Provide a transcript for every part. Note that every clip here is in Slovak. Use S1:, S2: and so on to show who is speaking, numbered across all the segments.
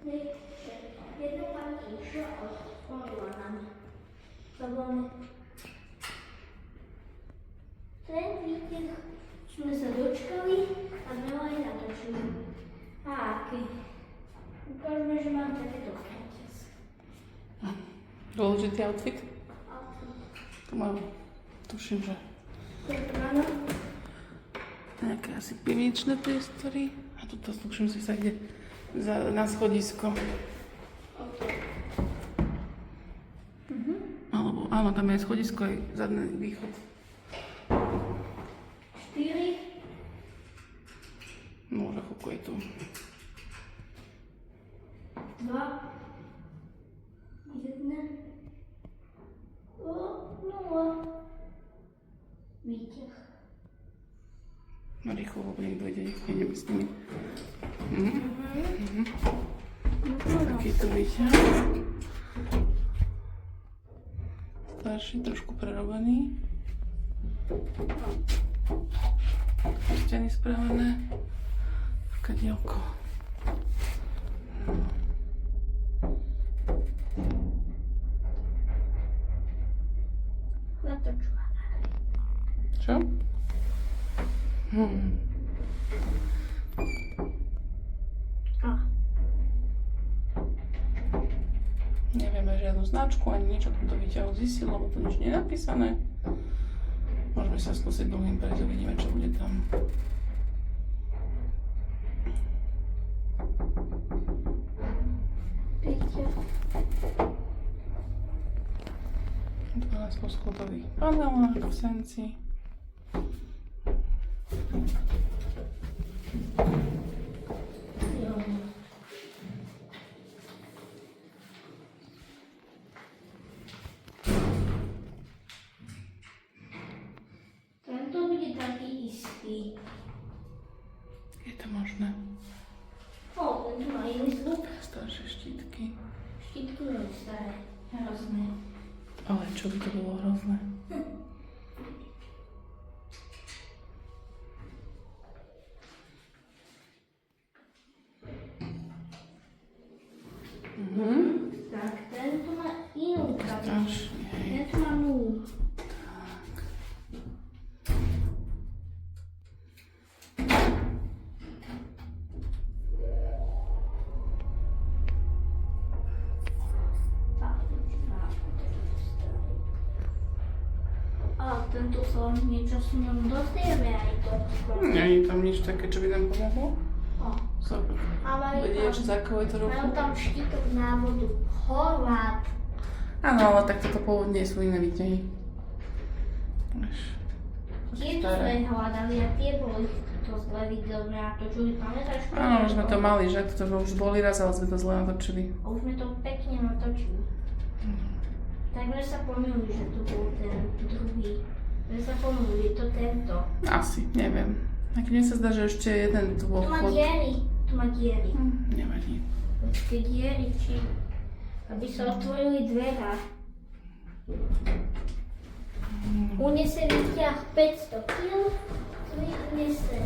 S1: Jednu pani išla a skonila nám. To bolo... Ten výteh sme sa dočkali a sme ho aj natočili. A aký? Ukážeme, že mám takéto kraťas.
S2: Dôležitý outfit? To mám, tuším, že
S1: Áno.
S2: nejaké asi pivničné priestory. A tuto tuším si sa ide na schodisko. Alebo áno, tam je schodisko aj zadný východ.
S1: 4.
S2: No, že koľko je tu.
S1: 2. 1. O, 0. Výťah.
S2: No rýchlo, lebo niekto ide, ideme s nimi. Takýto výťah. Starší, trošku prerobený. Steny spravené. Kadielko.
S1: Natočila.
S2: Čo? Nevieme žiadnu značku ani nič o tomto výťahu zistiť, lebo tu nič nie je napísané. Môžeme sa skúsiť dlhým prejsť, uvidíme, čo bude tam.
S1: Výťah.
S2: 12 poschodových panelách v Senci.
S1: Tento bude taký istý.
S2: Je to možné.
S1: O, tento má iný zvuk.
S2: Staršie štítky.
S1: Štítky majú staré. Hrozné.
S2: Ale čo by to bolo hrozné?
S1: Tak, tento má inú kabinu.
S2: Strašne.
S1: Tento má nulu. A tento sa niečo s ňom dozrieme aj to.
S2: Nie je tam nič také, čo by nám pomohlo?
S1: O,
S2: Super.
S1: a majú
S2: Vedieš, za
S1: tam,
S2: akou je to roku?
S1: majú tam štítok návodu. Horvát.
S2: Áno, ale tak toto pôvodne sú iné výťahy. Vieš, to sú
S1: Tie tu
S2: staré.
S1: sme hľadali a tie boli to zle videoné a to, čo vy pamätáš?
S2: Áno, už sme to mali, že? To už boli raz, ale sme to zle natočili.
S1: A už sme to pekne natočili. Tak sme sa pomýlili, že to bol ten druhý. Sme sa pomýlili, je to tento.
S2: Asi, neviem. Tak mne sa zdá, že ešte jeden tu bol
S1: Tu má
S2: chod.
S1: diery. Tu má diery.
S2: Nevadí.
S1: Počkej, diery, či... Aby sa otvorili dvera. Unese výťah 500 kg. Unese.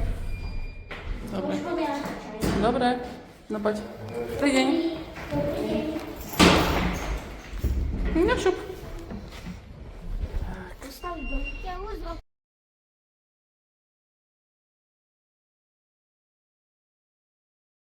S2: Dobre.
S1: Už ho nenatáčaj.
S2: Dobre. No poď. Dobrý deň.
S1: Dobrý deň.
S2: No šup.